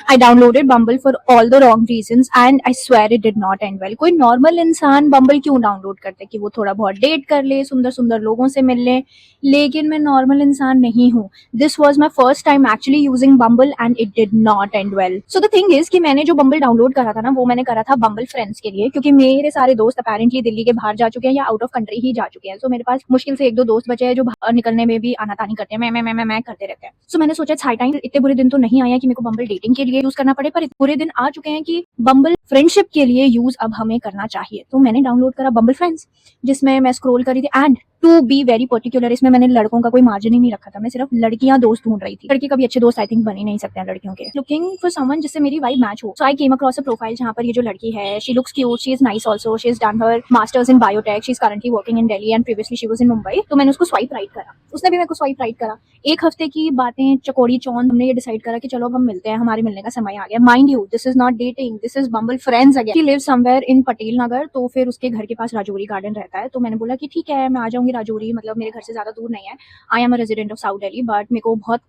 I downloaded bumble for all the wrong reasons and I swear it did not and well. कोई normal इंसान बम्बल क्यों download करते कि वो थोड़ा बहुत डेट कर ले, सुंदर सुंदर लोगों से मिल ले, लेकिन मैं नॉर्मल इंसान नहीं हूँ। This was my first time actually using bumble and it did not and well. So the thing is कि मैंने जो बम्बल डाउनलोड करा था ना, वो मैंने करा था बम्बल फ्रेंड्स के लिए, क्योंकि मेरे सारे दोस्त अपेरेंटली दिल्ली के बाहर जा चुके हैं या आउट ऑफ कंट्री ही जा चुके हैं। सो मेरे पास मुश्किल से एक दो दोस्त बचे हैं जो बाहर निकलने में भी आनाकानी करते हैं, मैं करते रहते हैं। सो मैंने सोचा हाई टाइम, इतने बुरे दिन तो नहीं आया कि मेरे को बम्बल डेटिंग के लिए यूज करना पड़े, पर इतने बुरे दिन आ चुके हैं कि बम्बल फ्रेंडशिप के लिए यूज अब हमें करना चाहिए। तो मैंने डाउनलोड करा बम्बल फ्रेंड्स, जिसमें मैं स्क्रॉल करी थी and to be very particular, इसमें मैंने लड़कों का कोई मार्जिन ही नहीं रखा था, मैं सिर्फ लड़कियां दोस्त ढूंढ रही थी। लड़के कभी अच्छे दोस्त आई थिंक बन ही नहीं सकते हैं लड़कियों के। लुकिंग फॉर समवन जिससे मेरी वाइब मैच हो। सो आई केम अक्रॉस अ प्रोफाइल जहां पर ये जो लड़की है, she looks cute, she is nice also, she is done her masters in biotech, she is currently working in Delhi and previously she was in Mumbai. तो मैंने उसको स्वाइप राइट करा, उसने भी मेरे को स्वाइप राइट करा। एक हफ्ते की बातें चकोड़ी चौंध, हमने ये डिसाइड करा कि चलो अब हम मिलते हैं, हमारे मिलने का समय आ गया। Mind you, this is not dating, this is Bumble friends again. She lives somewhere in Patel Nagar, तो फिर उसके घर के पास राजौरी गार्डन रहता है। तो मैंने बोला कि ठीक है, मैं आ जाऊंगी राजौरी, मतलब मेरे घर से ज्यादा दूर नहीं है। I am a resident of south Delhi, but मेरे को बहुत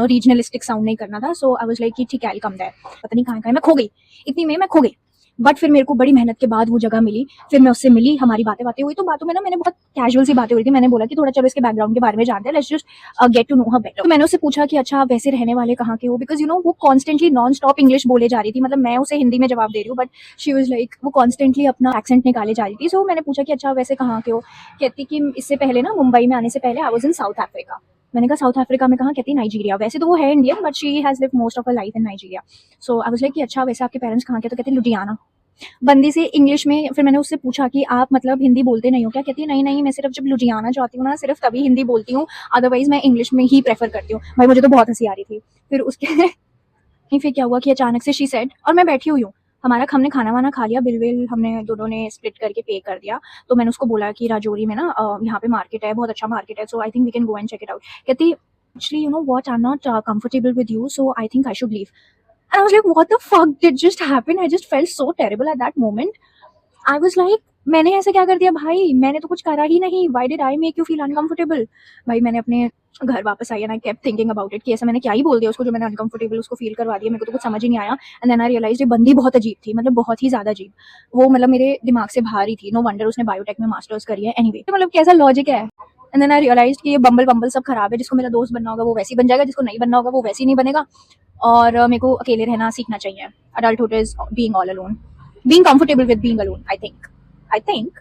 रीजनलिस्टिक साउंड नहीं करना था। सो आई वाज लाइक कि ठीक है, आई कम देयर। पता नहीं कहाँ मैं खो गई, इतनी में मैं खो गई। बट फिर मेरे को बड़ी मेहनत के बाद वो जगह मिली, फिर मैं उससे मिली, हमारी बातें बातें हुई। तो बातों में ना मैंने बहुत कैजुअल सी बातें हुई थी। मैंने बोला कि थोड़ा चलो इसके बैकग्राउंड के बारे में जानते हैं, let's just get to know her better. तो मैंने उससे पूछा कि अच्छा आप वैसे रहने वाले कहाँ के हो, बिकॉज वो कॉन्स्टेंटली नॉन स्टॉप इंग्लिश बोले जा रही थी। मतलब मैं उसे हिंदी में जवाब दे रही हूँ, बट शी वाज लाइक वो कॉन्स्टेंटली अपना एक्सेंट निकाले जा रही थी। सो मैंने पूछा कि अच्छा वैसे कहाँ के हो। कहती कि इससे पहले ना, मुंबई में आने से पहले I was in south Africa. मैंने कहा साउथ अफ्रीका में कहाँ। कहती नाइजीरिया। वैसे तो वो है Indian, but she has lived most of her life in Nigeria. So I was like कि अच्छा वैसे आपके पेरेंट्स कहाँ के। तो कहते लुधियाना। बंदी से इंग्लिश में। फिर मैंने उससे पूछा कि आप मतलब हिंदी बोलते नहीं हो क्या। कहती है नहीं नहीं, मैं सिर्फ जब लुधियाना जाती हूँ ना, सिर्फ तभी हिंदी बोलती हूँ, अदरवाइज मैं इंग्लिश में ही प्रेफर करती हूँ। भाई मुझे तो बहुत हंसी आ रही थी। फिर उसके फिर क्या हुआ कि अचानक से शी सेड, और मैं बैठी हुई हूँ, हमारा हमने खाना वाना खा लिया, बिल विल हमने दोनों ने स्प्लिट करके पे कर दिया। तो मैंने उसको बोला कि राजौरी में ना यहाँ पे मार्केट है, बहुत अच्छा मार्केट है, so I think we can go and check it out. कहती actually you know what, I am not comfortable with you, so I think I should leave. And I was like, what the fuck did just happen? I just felt so terrible at that moment. I was like, मैंने ऐसा क्या कर दिया भाई, मैंने तो कुछ करा ही नहीं। Why did I make you feel uncomfortable? भाई मैंने अपने घर वापस आई and I kept thinking about it कि ऐसा मैंने क्या ही बोल दिया उसको जो मैंने uncomfortable उसको फील करवा दिया। मेरे को तो कुछ समझ ही नहीं आया। And then I realized ये बंदी बहुत अजीब थी, मतलब बहुत ही ज्यादा अजीब। वो मतलब मेरे दिमाग से बाहर ही थी। No wonder उसने बायोटेक में मास्टर्स करी है। Anyway, तो मतलब कैसा लॉजिक है। एंड देन आई रियलाइज्ड कि ये बम्बल बम्बल सब खराब है। जिसको मेरा दोस्त बनना होगा वो वैसे ही बन जाएगा, जिसको नहीं बनना होगा वो वैसे ही नहीं बनेगा। और मेरे को अकेले रहना सीखना चाहिए। Adulthood is being all alone, being comfortable with being alone, I think.